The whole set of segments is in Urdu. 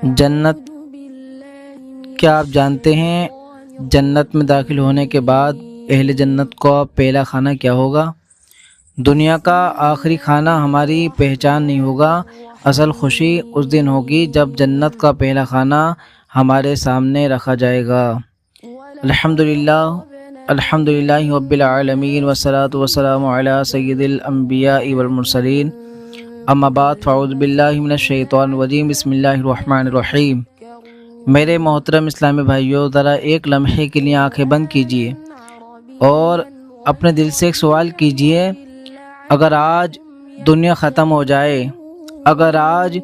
جنت کیا آپ جانتے ہیں جنت میں داخل ہونے کے بعد اہل جنت کو پہلا کھانا کیا ہوگا؟ دنیا کا آخری کھانا ہماری پہچان نہیں ہوگا، اصل خوشی اس دن ہوگی جب جنت کا پہلا کھانا ہمارے سامنے رکھا جائے گا۔ الحمدللہ رب العالمین والصلاة والسلام علی سید الانبیاء والمرسلین، اما بعد فاعوذ باللہ من الشیطان الرجیم، بسم اللہ الرحمن الرحیم۔ میرے محترم اسلامی بھائیوں، ذرا ایک لمحے کے لیے آنکھیں بند کیجیے اور اپنے دل سے ایک سوال کیجیے، اگر آج دنیا ختم ہو جائے، اگر آج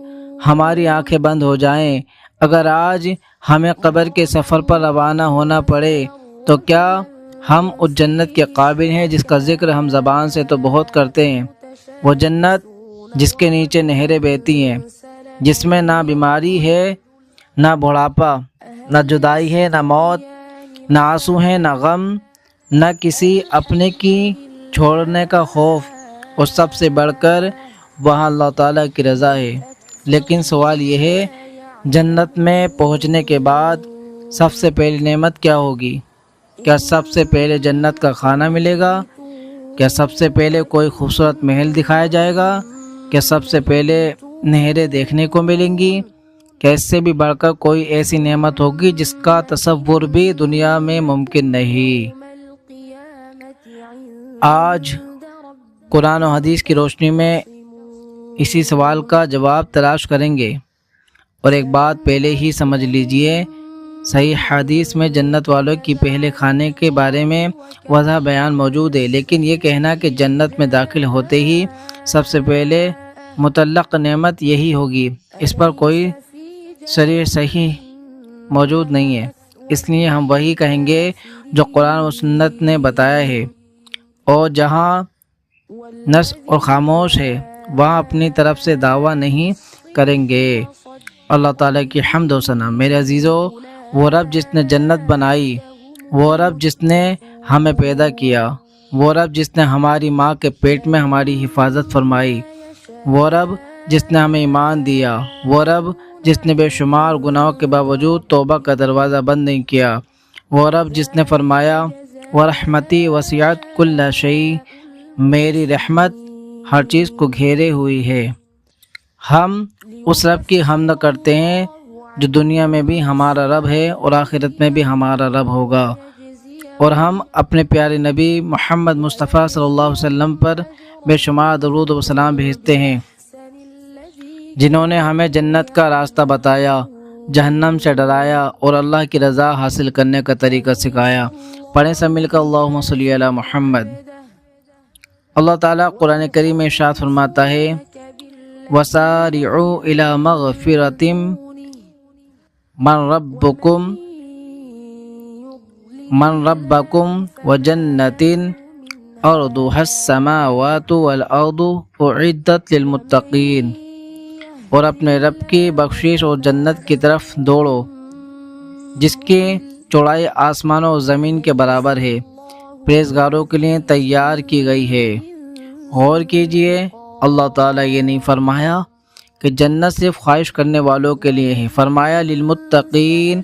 ہماری آنکھیں بند ہو جائیں، اگر آج ہمیں قبر کے سفر پر روانہ ہونا پڑے، تو کیا ہم اس جنت کے قابل ہیں جس کا ذکر ہم زبان سے تو بہت کرتے ہیں؟ وہ جنت جس کے نیچے نہریں بہتی ہیں، جس میں نہ بیماری ہے، نہ بڑھاپا، نہ جدائی ہے، نہ موت، نہ آنسو ہے، نہ غم، نہ کسی اپنے کی چھوڑنے کا خوف، اور سب سے بڑھ کر وہاں اللہ تعالیٰ کی رضا ہے۔ لیکن سوال یہ ہے، جنت میں پہنچنے کے بعد سب سے پہلی نعمت کیا ہوگی؟ کیا سب سے پہلے جنت کا کھانا ملے گا؟ کیا سب سے پہلے کوئی خوبصورت محل دکھایا جائے گا؟ کیا سب سے پہلے نہریں دیکھنے کو ملیں گی؟ کیا اس سے بھی بڑھ کر کوئی ایسی نعمت ہوگی جس کا تصور بھی دنیا میں ممکن نہیں؟ آج قرآن و حدیث کی روشنی میں اسی سوال کا جواب تلاش کریں گے، اور ایک بات پہلے ہی سمجھ لیجئے، صحیح حدیث میں جنت والوں کی پہلے کھانے کے بارے میں واضح بیان موجود ہے، لیکن یہ کہنا کہ جنت میں داخل ہوتے ہی سب سے پہلے متعلق نعمت یہی ہوگی، اس پر کوئی صحیح موجود نہیں ہے۔ اس لیے ہم وہی کہیں گے جو قرآن و سنت نے بتایا ہے، اور جہاں نص اور خاموش ہے وہاں اپنی طرف سے دعویٰ نہیں کریں گے۔ اللہ تعالیٰ کی حمد و ثنا۔ میرے عزیزو، وہ رب جس نے جنت بنائی، وہ رب جس نے ہمیں پیدا کیا، وہ رب جس نے ہماری ماں کے پیٹ میں ہماری حفاظت فرمائی، وہ رب جس نے ہمیں ایمان دیا، وہ رب جس نے بے شمار گناہوں کے باوجود توبہ کا دروازہ بند نہیں کیا، وہ رب جس نے فرمایا وَرَحْمَتِي وَسِعَتْ كُلَّ شَيْءٍ، میری رحمت ہر چیز کو گھیرے ہوئی ہے۔ ہم اس رب کی حمد کرتے ہیں جو دنیا میں بھی ہمارا رب ہے اور آخرت میں بھی ہمارا رب ہوگا، اور ہم اپنے پیارے نبی محمد مصطفیٰ صلی اللہ علیہ وسلم پر بے شمار درود و سلام بھیجتے ہیں، جنہوں نے ہمیں جنت کا راستہ بتایا، جہنم سے ڈرایا اور اللہ کی رضا حاصل کرنے کا طریقہ سکھایا۔ پڑھیں سب مل کر اللہم صلی علی محمد۔ اللہ تعالیٰ قرآن کریم میں ارشاد فرماتا ہے وَسَارِعُوا إِلَى مَغْفِرَةٍ من ربکم وجنة أرضها السماوات والأرض أعدت للمتقین، اور اپنے رب کی بخشش اور جنت کی طرف دوڑو جس کی چوڑائی آسمانوں اور زمین کے برابر ہے، پرہیزگاروں کے لیے تیار کی گئی ہے۔ غور کیجئے، اللہ تعالیٰ یہ نہیں فرمایا کہ جنت صرف خواہش کرنے والوں کے لیے ہے، فرمایا للمتقین،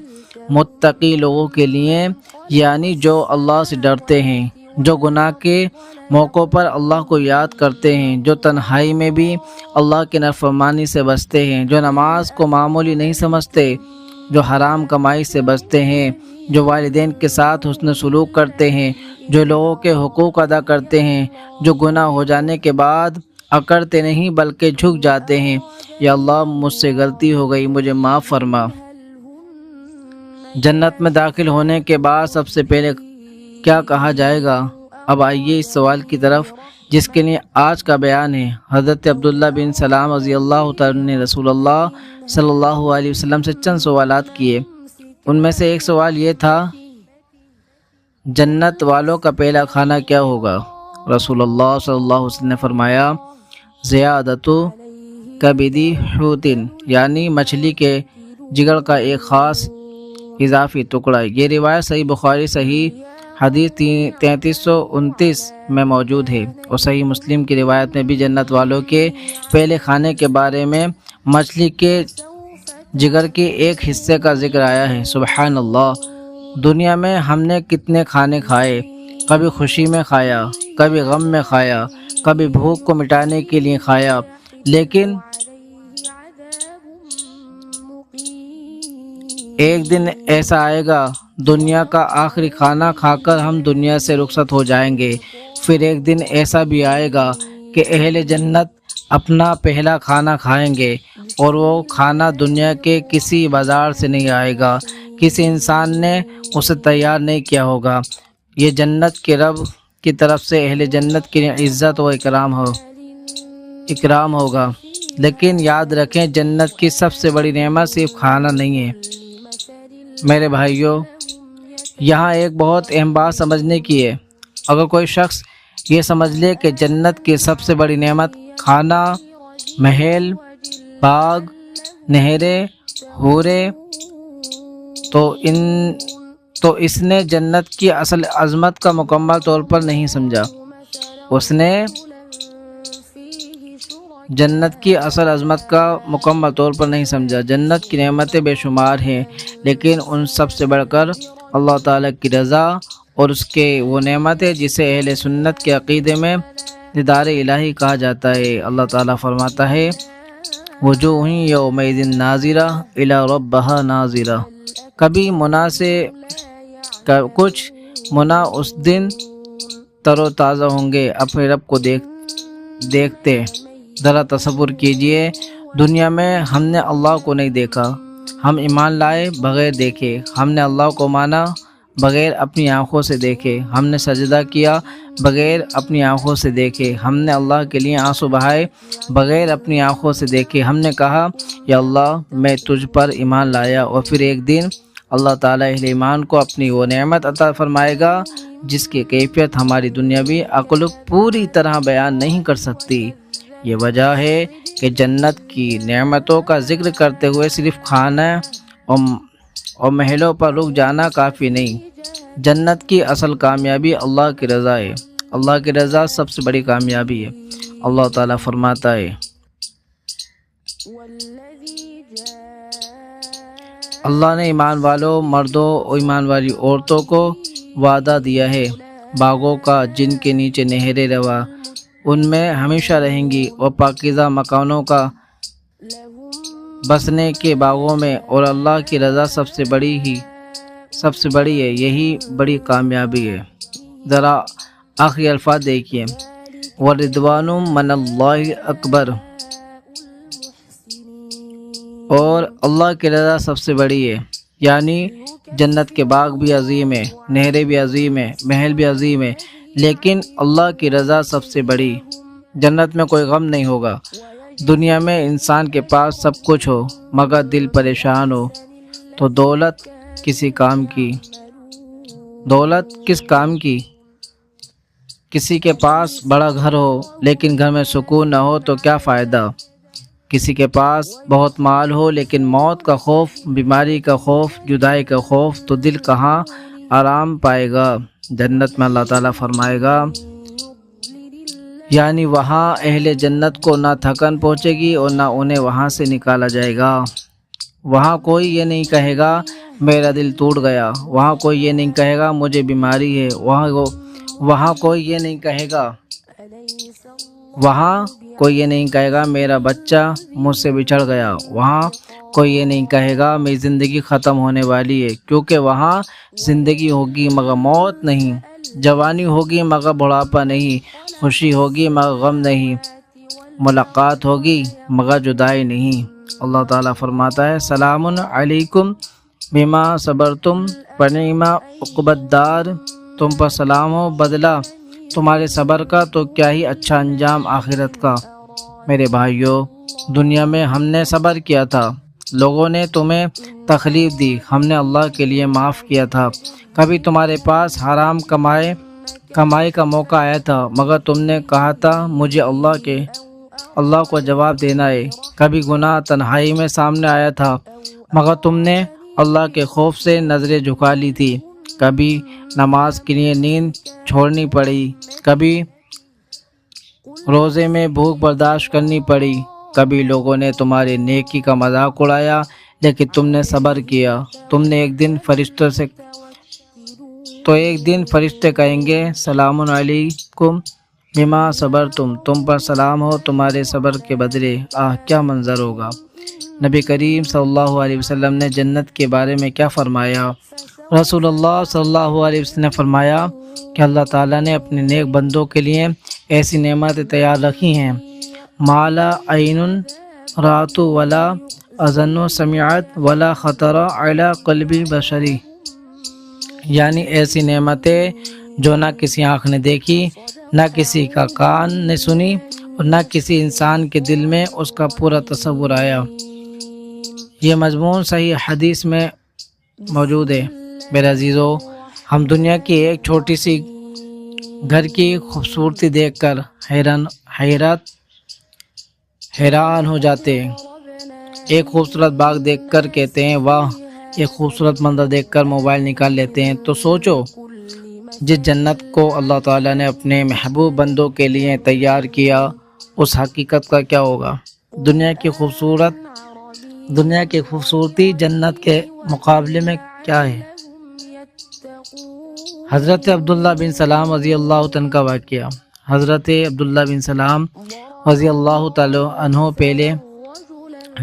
متقی لوگوں کے لیے، یعنی جو اللہ سے ڈرتے ہیں، جو گناہ کے موقعوں پر اللہ کو یاد کرتے ہیں، جو تنہائی میں بھی اللہ کی نافرمانی سے بچتے ہیں، جو نماز کو معمولی نہیں سمجھتے، جو حرام کمائی سے بچتے ہیں، جو والدین کے ساتھ حسن سلوک کرتے ہیں، جو لوگوں کے حقوق ادا کرتے ہیں، جو گناہ ہو جانے کے بعد اکڑتے نہیں بلکہ جھک جاتے ہیں، یا اللہ مجھ سے غلطی ہو گئی، مجھے معاف فرما۔ جنت میں داخل ہونے کے بعد سب سے پہلے کیا کہا جائے گا؟ اب آئیے اس سوال کی طرف جس کے لیے آج کا بیان ہے۔ حضرت عبداللہ بن سلام رضی اللہ تعالیٰ نے رسول اللہ صلی اللہ علیہ وسلم سے چند سوالات کیے۔ ان میں سے ایک سوال یہ تھا، جنت والوں کا پہلا کھانا کیا ہوگا؟ رسول اللہ صلی اللہ علیہ وسلم نے فرمایا زیادت کبدی حوتن، یعنی مچھلی کے جگر کا ایک خاص اضافی ٹکڑا۔ یہ روایت صحیح بخاری صحیح حدیث 3329 میں موجود ہے، اور صحیح مسلم کی روایت میں بھی جنت والوں کے پہلے کھانے کے بارے میں مچھلی کے جگر کے ایک حصے کا ذکر آیا ہے۔ سبحان اللہ، دنیا میں ہم نے کتنے کھانے کھائے، کبھی خوشی میں کھایا، کبھی غم میں کھایا، کبھی بھوک کو مٹانے کے لیے کھایا، لیکن ایک دن ایسا آئے گا دنیا کا آخری کھانا کھا کر ہم دنیا سے رخصت ہو جائیں گے۔ پھر ایک دن ایسا بھی آئے گا کہ اہل جنت اپنا پہلا کھانا کھائیں گے، اور وہ کھانا دنیا کے کسی بازار سے نہیں آئے گا، کسی انسان نے اسے تیار نہیں کیا ہوگا۔ یہ جنت کے رب کی طرف سے اہل جنت کی عزت و اکرام ہوگا۔ لیکن یاد رکھیں، جنت کی سب سے بڑی نعمت صرف کھانا نہیں ہے میرے بھائیوں۔ یہاں ایک بہت اہم بات سمجھنے کی ہے۔ اگر کوئی شخص یہ سمجھ لے کہ جنت کی سب سے بڑی نعمت کھانا، محل، باغ، نہریں، حوریں، تو اس نے جنت کی اصل عظمت کا مکمل طور پر نہیں سمجھا۔ اس نے جنت کی اصل عظمت کا مکمل طور پر نہیں سمجھا۔ جنت کی نعمتیں بے شمار ہیں، لیکن ان سب سے بڑھ کر اللہ تعالیٰ کی رضا اور اس کے وہ نعمتیں جسے اہل سنت کے عقیدے میں دیدار الہی کہا جاتا ہے۔ اللہ تعالیٰ فرماتا ہے وجوہ یومئذ ناظرہ الی ربہا ناظرہ، کچھ منا اس دن تر و تازہ ہوں گے اپنے رب کو دیکھتے۔ ذرا تصور کیجئے، دنیا میں ہم نے اللہ کو نہیں دیکھا، ہم ایمان لائے بغیر دیکھے، ہم نے اللہ کو مانا بغیر اپنی آنکھوں سے دیکھے، ہم نے سجدہ کیا بغیر اپنی آنکھوں سے دیکھے، ہم نے اللہ کے لیے آنسو بہائے بغیر اپنی آنکھوں سے دیکھے، ہم نے کہا یا اللہ میں تجھ پر ایمان لایا، اور پھر ایک دن اللہ تعالیٰ اہل ایمان کو اپنی وہ نعمت عطا فرمائے گا جس کی کیفیت ہماری دنیاوی عقل پوری طرح بیان نہیں کر سکتی۔ یہ وجہ ہے کہ جنت کی نعمتوں کا ذکر کرتے ہوئے صرف کھانا اور محلوں پر رک جانا کافی نہیں۔ جنت کی اصل کامیابی اللہ کی رضا ہے۔ اللہ کی رضا سب سے بڑی کامیابی ہے۔ اللہ تعالیٰ فرماتا ہے اللہ نے ایمان والوں مردوں اور ایمان والی عورتوں کو وعدہ دیا ہے باغوں کا جن کے نیچے نہریں روا ان میں ہمیشہ رہیں گی، اور پاکیزہ مکانوں کا بسنے کے باغوں میں، اور اللہ کی رضا سب سے بڑی ہے، یہی بڑی کامیابی ہے۔ ذرا آخری الفاظ دیکھیے وَرِضْوَانٌ مِّنَ اللَّهِ اکبر، اور اللہ کی رضا سب سے بڑی ہے، یعنی جنت کے باغ بھی عظیم ہے، نہریں بھی عظیم ہے، محل بھی عظیم ہے، لیکن اللہ کی رضا سب سے بڑی۔ جنت میں کوئی غم نہیں ہوگا۔ دنیا میں انسان کے پاس سب کچھ ہو مگر دل پریشان ہو تو دولت کس کام کی؟ کسی کے پاس بڑا گھر ہو لیکن گھر میں سکون نہ ہو تو کیا فائدہ؟ کسی کے پاس بہت مال ہو لیکن موت کا خوف، بیماری کا خوف، جدائی کا خوف، تو دل کہاں آرام پائے گا؟ جنت میں اللہ تعالیٰ فرمائے گا، یعنی وہاں اہل جنت کو نہ تھکن پہنچے گی اور نہ انہیں وہاں سے نکالا جائے گا۔ وہاں کوئی یہ نہیں کہے گا میرا دل ٹوٹ گیا، وہاں کوئی یہ نہیں کہے گا مجھے بیماری ہے، وہاں کوئی یہ نہیں کہے گا میرا بچہ مجھ سے بچھڑ گیا، وہاں کوئی یہ نہیں کہے گا میری زندگی ختم ہونے والی ہے، کیونکہ وہاں زندگی ہوگی مگر موت نہیں، جوانی ہوگی مگر بڑھاپا نہیں، خوشی ہوگی مگر غم نہیں، ملاقات ہوگی مگر جدائی نہیں۔ اللہ تعالیٰ فرماتا ہے سلام علیکم بما صبرتم فنعم عقبی الدار، تم پر سلام ہو بدلہ تمہارے صبر کا، تو کیا ہی اچھا انجام آخرت کا۔ میرے بھائیوں، دنیا میں ہم نے صبر کیا تھا، لوگوں نے تمہیں تکلیف دی، ہم نے اللہ کے لیے معاف کیا تھا۔ کبھی تمہارے پاس حرام کمائی کا موقع آیا تھا مگر تم نے کہا تھا مجھے اللہ کو جواب دینا ہے۔ کبھی گناہ تنہائی میں سامنے آیا تھا مگر تم نے اللہ کے خوف سے نظریں جھکا لی تھی۔ کبھی نماز کے لیے نیند چھوڑنی پڑی، کبھی روزے میں بھوک برداشت کرنی پڑی، کبھی لوگوں نے تمہاری نیکی کا مذاق اڑایا، لیکن تم نے صبر کیا۔ ایک دن فرشتے کہیں گے سلام علیکم بما صبرتم، تم پر سلام ہو تمہارے صبر کے بدلے۔ کیا منظر ہوگا۔ نبی کریم صلی اللہ علیہ وسلم نے جنت کے بارے میں کیا فرمایا؟ رسول اللہ صلی اللہ علیہ وسلم نے فرمایا کہ اللہ تعالیٰ نے اپنے نیک بندوں کے لیے ایسی نعمتیں تیار رکھی ہیں مالا عین رات ولا اذن سمعت ولا خطر علی قلب بشری، یعنی ایسی نعمتیں جو نہ کسی آنکھ نے دیکھی، نہ کسی کا کان نے سنی، اور نہ کسی انسان کے دل میں اس کا پورا تصور آیا۔ یہ مضمون صحیح حدیث میں موجود ہے۔ میرے عزیزو، ہم دنیا کی ایک چھوٹی سی گھر کی خوبصورتی دیکھ کر حیران ہو جاتے ہیں۔ ایک خوبصورت باغ دیکھ کر کہتے ہیں واہ، ایک خوبصورت منظر دیکھ کر موبائل نکال لیتے ہیں۔ تو سوچو، جس جنت کو اللہ تعالیٰ نے اپنے محبوب بندوں کے لیے تیار کیا، اس حقیقت کا کیا ہوگا؟ دنیا کی خوبصورتی جنت کے مقابلے میں کیا ہے؟ حضرت عبداللہ بن سلام رضی اللہ عنہ کا واقعہ۔ حضرت عبداللہ بن سلام رضی اللہ تعالیٰ عنہ پہلے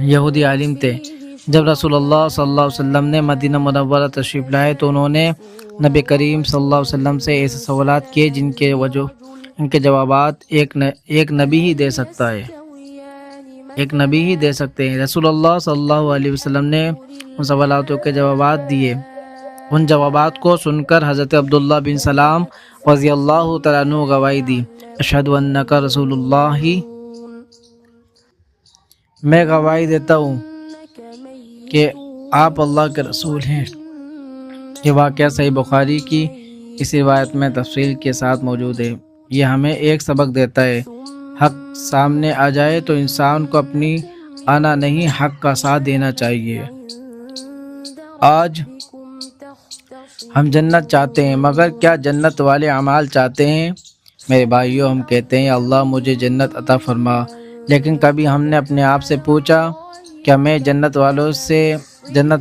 یہودی عالم تھے۔ جب رسول اللہ صلی اللہ علیہ وسلم نے مدینہ منورہ تشریف لائے تو انہوں نے نبی کریم صلی اللہ علیہ وسلم سے ایسے سوالات کیے جن کے جوابات ایک نبی ہی دے سکتا ہے، ایک نبی ہی دے سکتے ہیں۔ رسول اللہ صلی اللہ علیہ وسلم نے ان سوالاتوں کے جوابات دیے۔ ان جوابات کو سن کر حضرت عبداللہ بن سلام رضی اللہ تعالیٰ عنہ گواہی دی، اشہد انک رسول اللہ، میں گواہی دیتا ہوں کہ آپ اللہ کے رسول ہیں۔ یہ واقعہ صحیح بخاری کی اس روایت میں تفصیل کے ساتھ موجود ہے۔ یہ ہمیں ایک سبق دیتا ہے، حق سامنے آ جائے تو انسان کو اپنی آنا نہیں، حق کا ساتھ دینا چاہیے۔ آج ہم جنت چاہتے ہیں، مگر کیا جنت والے اعمال چاہتے ہیں؟ میرے بھائیوں، ہم کہتے ہیں اللہ مجھے جنت عطا فرما، لیکن کبھی ہم نے اپنے آپ سے پوچھا کیا میں جنت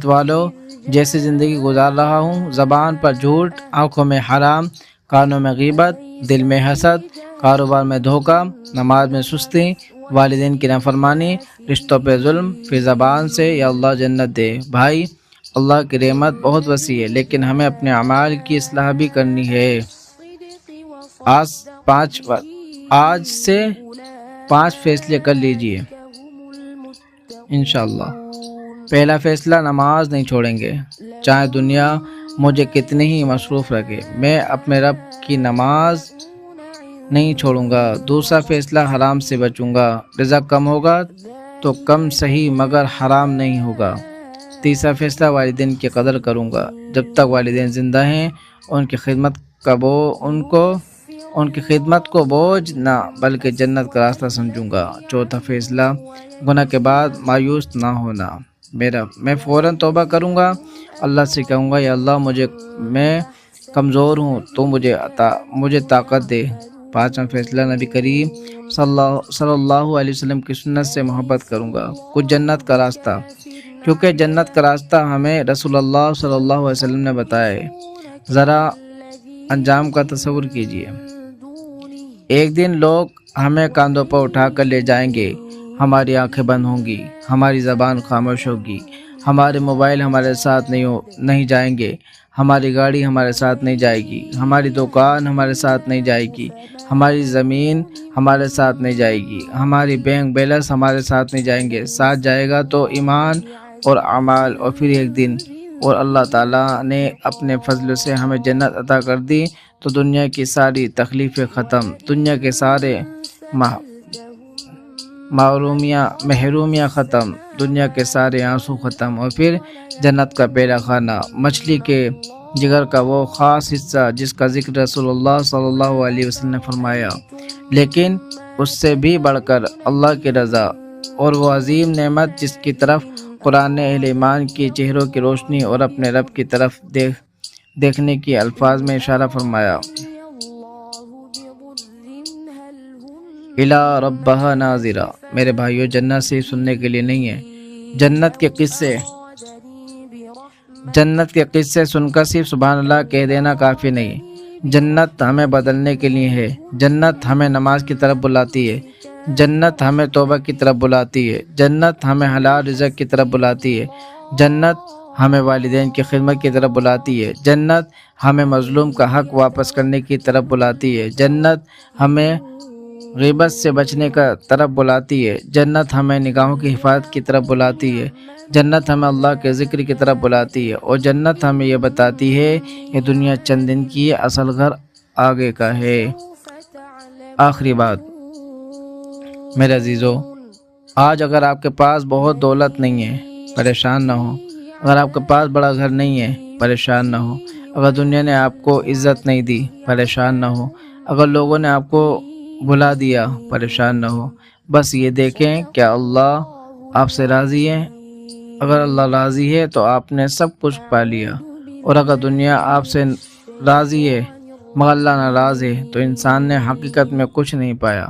والوں جیسے زندگی گزار رہا ہوں؟ زبان پر جھوٹ، آنکھوں میں حرام، کانوں میں غیبت، دل میں حسد، کاروبار میں دھوکہ، نماز میں سستی، والدین کی نافرمانی، رشتوں پہ ظلم، پھر زبان سے یا اللہ جنت دے۔ بھائی، اللہ کی رحمت بہت وسیع ہے، لیکن ہمیں اپنے اعمال کی اصلاح بھی کرنی ہے۔ آج سے 5 فیصلے کر لیجئے انشاءاللہ۔ پہلا فیصلہ، نماز نہیں چھوڑیں گے، چاہے دنیا مجھے کتنی ہی مصروف رکھے، میں اپنے رب کی نماز نہیں چھوڑوں گا۔ دوسرا فیصلہ، حرام سے بچوں گا، رزق کم ہوگا تو کم صحیح مگر حرام نہیں ہوگا۔ تیسرا فیصلہ، والدین کی قدر کروں گا، جب تک والدین زندہ ہیں ان کی خدمت کو بوجھ نہ بلکہ جنت کا راستہ سمجھوں گا۔ چوتھا فیصلہ، گناہ کے بعد مایوس نہ ہونا، میں فوراً توبہ کروں گا، اللہ سے کہوں گا یا اللہ میں کمزور ہوں تو مجھے طاقت دے۔ پانچواں فیصلہ، نبی کریم صلی اللہ علیہ وسلم کی سنت سے محبت کروں گا۔ کچھ جنت کا راستہ، کیونکہ جنت کا راستہ ہمیں رسول اللہ صلی اللہ علیہ وسلم نے بتایا ہے۔ ذرا انجام کا تصور کیجئے۔ ایک دن لوگ ہمیں کاندھوں پر اٹھا کر لے جائیں گے، ہماری آنکھیں بند ہوں گی، ہماری زبان خاموش ہوگی، ہمارے موبائل ہمارے ساتھ نہیں جائیں گے، ہماری گاڑی ہمارے ساتھ نہیں جائے گی، ہماری دکان ہمارے ساتھ نہیں جائے گی، ہماری زمین ہمارے ساتھ نہیں جائے گی، ہماری بینک بیلنس ہمارے ساتھ نہیں جائیں گے، ساتھ جائے گا تو ایمان اور اعمال۔ اور پھر ایک دن اور اللہ تعالیٰ نے اپنے فضل سے ہمیں جنت عطا کر دی تو دنیا کی ساری تکلیفیں ختم، دنیا کے سارے محرومیاں ختم، دنیا کے سارے آنسو ختم، اور پھر جنت کا پہلا کھانا، مچھلی کے جگر کا وہ خاص حصہ جس کا ذکر رسول اللہ صلی اللہ علیہ وسلم نے فرمایا۔ لیکن اس سے بھی بڑھ کر اللہ کی رضا اور وہ عظیم نعمت جس کی طرف قرآن نے اہل ایمان کی چہروں کی روشنی اور اپنے رب کی طرف دیکھنے کی الفاظ میں اشارہ فرمایا، اِلیٰ رَبَّہَا نَاظِرَةٌ۔ میرے بھائیوں، جنت صرف سننے کے لیے نہیں ہے، جنت کے قصے جنت کے قصے سن کر صرف سبحان اللہ کہہ دینا کافی نہیں، جنت ہمیں بدلنے کے لیے ہے، جنت ہمیں نماز کی طرف بلاتی ہے، جنت ہمیں توبہ کی طرف بلاتی ہے، جنت ہمیں حلال رزق کی طرف بلاتی ہے، جنت ہمیں والدین کی خدمت کی طرف بلاتی ہے، جنت ہمیں مظلوم کا حق واپس کرنے کی طرف بلاتی ہے، جنت ہمیں غیبت سے بچنے کا طرف بلاتی ہے، جنت ہمیں نگاہوں کی حفاظت کی طرف بلاتی ہے، جنت ہمیں اللہ کے ذکر کی طرف بلاتی ہے، اور جنت ہمیں یہ بتاتی ہے کہ دنیا چند دن کی ہے، اصل گھر آگے کا ہے۔ آخری بات میرے عزیزو، آج اگر آپ کے پاس بہت دولت نہیں ہے پریشان نہ ہو، اگر آپ کے پاس بڑا گھر نہیں ہے پریشان نہ ہو، اگر دنیا نے آپ کو عزت نہیں دی پریشان نہ ہو، اگر لوگوں نے آپ کو بھلا دیا پریشان نہ ہو، بس یہ دیکھیں کہ اللہ آپ سے راضی ہے۔ اگر اللہ راضی ہے تو آپ نے سب کچھ پا لیا، اور اگر دنیا آپ سے راضی ہے مگر اللہ ناراض ہے تو انسان نے حقیقت میں کچھ نہیں پایا۔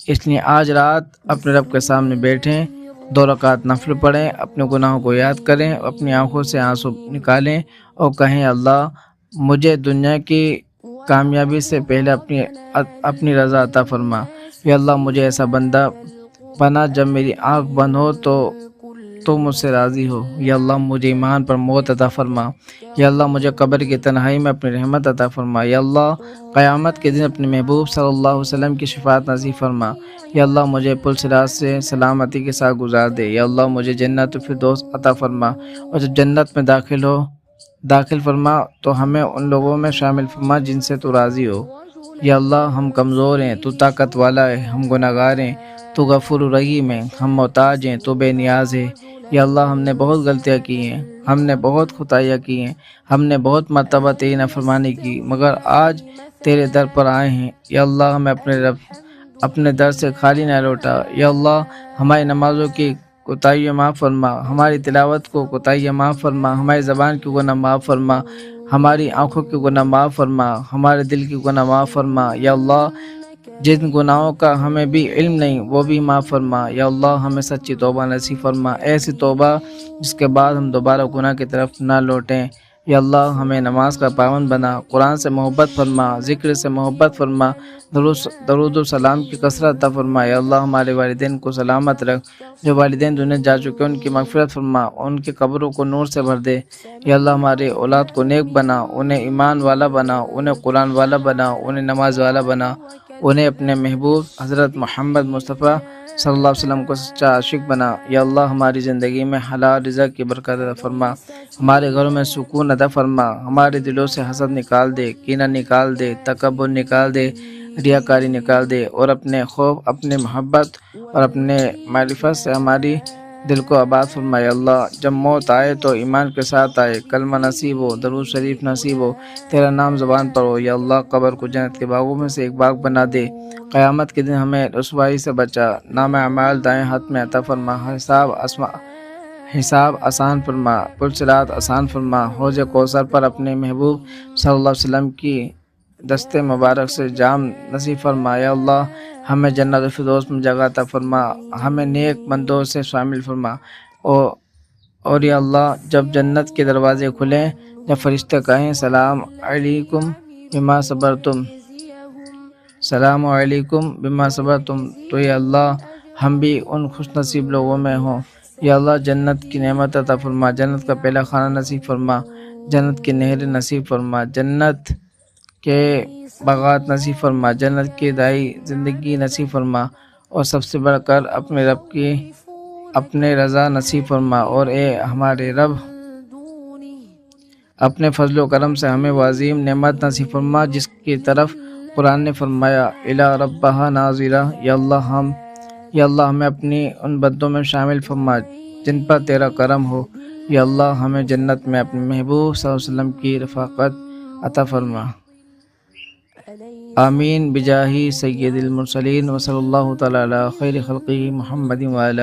اس لیے آج رات اپنے رب کے سامنے بیٹھیں، 2 رکعت نفل پڑھیں، اپنے گناہوں کو یاد کریں، اپنی آنکھوں سے آنسو نکالیں اور کہیں اللہ مجھے دنیا کی کامیابی سے پہلے اپنی رضا عطا فرما۔ یا اللہ مجھے ایسا بندہ بنا جب میری آنکھ بند ہو تو مجھ سے راضی ہو۔ یا اللہ مجھے ایمان پر موت عطا فرما۔ یا اللہ مجھے قبر کی تنہائی میں اپنی رحمت عطا فرما۔ یا اللہ قیامت کے دن اپنے محبوب صلی اللہ علیہ وسلم کی شفاعت نصیب فرما۔ یا اللہ مجھے پل صراط سے سلامتی کے ساتھ گزار دے۔ یا اللہ مجھے جنت الفردوس عطا فرما، اور جب جنت میں داخل فرما تو ہمیں ان لوگوں میں شامل فرما جن سے تو راضی ہو۔ یا اللہ ہم کمزور ہیں، تو طاقت والا ہے، ہم گناہ گار ہیں، تو غفور رحیم ہے، ہم محتاج ہیں، تو بے نیاز ہے۔ یا اللہ ہم نے بہت غلطیاں کی ہیں، ہم نے بہت خطائیاں کی ہیں، ہم نے بہت مرتبہ تیری نافرمانی کی، مگر آج تیرے در پر آئے ہیں۔ یا اللہ ہمیں اپنے در سے خالی نہ لوٹا۔ یا اللہ ہماری نمازوں کی کوتاہیاں معاف فرما، ہماری تلاوت کو کوتاہیاں معاف فرما، ہماری زبان کی گناہ معاف فرما، ہماری آنکھوں کی گناہ معاف فرما، ہمارے دل کی گناہ معاف فرما۔ یا اللہ جن گناہوں کا ہمیں بھی علم نہیں وہ بھی معاف فرما۔ یا اللہ ہمیں سچی توبہ نصیب فرما، ایسی توبہ جس کے بعد ہم دوبارہ گناہ کی طرف نہ لوٹیں۔ یا اللہ ہمیں نماز کا پابند بنا، قرآن سے محبت فرما، ذکر سے محبت فرما، درود و سلام کی کثرت عطا فرما۔ یا اللہ ہمارے والدین کو سلامت رکھ، جو والدین دنیا جا چکے ان کی مغفرت فرما، ان کی قبروں کو نور سے بھر دے۔ یا اللہ ہمارے اولاد کو نیک بنا، انہیں ایمان والا بنا، انہیں قرآن والا بنا، انہیں نماز والا بنا، انہیں اپنے محبوب حضرت محمد مصطفیٰ صلی اللہ علیہ وسلم کو سچا عاشق بنا۔ یا اللہ ہماری زندگی میں حلال رزق کی برکت عطا فرما، ہمارے گھروں میں سکون عطا فرما، ہمارے دلوں سے حسد نکال دے، کینہ نکال دے، تکبر نکال دے، ریاکاری نکال دے، اور اپنے خوف، اپنے محبت اور اپنے معرفت سے ہماری دل کو آباد فرما۔ یا اللہ جب موت آئے تو ایمان کے ساتھ آئے، کلمہ نصیب ہو، درود شریف نصیب ہو، تیرا نام زبان پر ہو۔ یا اللہ قبر کو جنت کے باغوں میں سے ایک باغ بنا دے، قیامت کے دن ہمیں رسوائی سے بچا، نام اعمال دائیں ہاتھ میں عطا فرما، حساب آسان فرما، پل صراط آسان فرما، حوض کوثر پر اپنے محبوب صلی اللہ علیہ وسلم کی دستے مبارک سے جام نصیب فرما۔ یا اللہ ہمیں جنت الفردوس میں جگہ عطا فرما، ہمیں نیک بندوں سے شامل فرما، اور یا اللہ جب جنت کے دروازے کھلیں، جب فرشتے کہیں سلام علیکم بما صبرتم، سلام علیکم بما صبرتم، تو یا اللہ ہم بھی ان خوش نصیب لوگوں میں ہوں۔ یا اللہ جنت کی نعمت عطا فرما، جنت کا پہلا کھانا نصیب فرما، جنت کی نہر نصیب فرما، جنت کے باغات نصیب فرما، جنت کی دائی زندگی نصیب فرما، اور سب سے بڑھ کر اپنے رب کی اپنے رضا نصیب فرما۔ اور اے ہمارے رب اپنے فضل و کرم سے ہمیں وہ عظیم نعمت نصیب فرما جس کی طرف قرآن نے فرمایا الی ربہا ناظرہ۔ یا اللہ ہمیں اپنی ان بندوں میں شامل فرما جن پر تیرا کرم ہو۔ یا اللہ ہمیں جنت میں اپنے محبوب صلی اللہ علیہ وسلم کی رفاقت عطا فرما۔ آمین بجاہ سید المرسلین وصلی اللہ تعالی علی خیر خلقہ محمد وعلی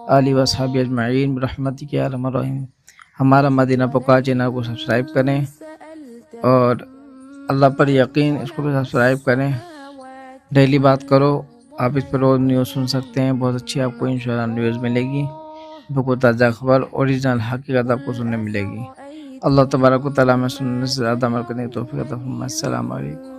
آلہ وصحبہ اجمعین برحمتک یا ارحم الراحمین۔ ہمارا مدینہ پکار چینل کو سبسکرائب کریں، اور اللہ پر یقین اس کو بھی سبسکرائب کریں۔ ڈیلی بات کرو، آپ اس پر روز نیوز سن سکتے ہیں، بہت اچھی آپ کو انشاءاللہ نیوز ملے گی۔ بالکل تازہ خبر اوریجنل حقیقت آپ کو سننے ملے گی۔ اللہ تبارک و تعالیٰ میں سننے سے زیادہ عمل کرنے کی توفیق عطا فرمائے۔ السلام علیکم۔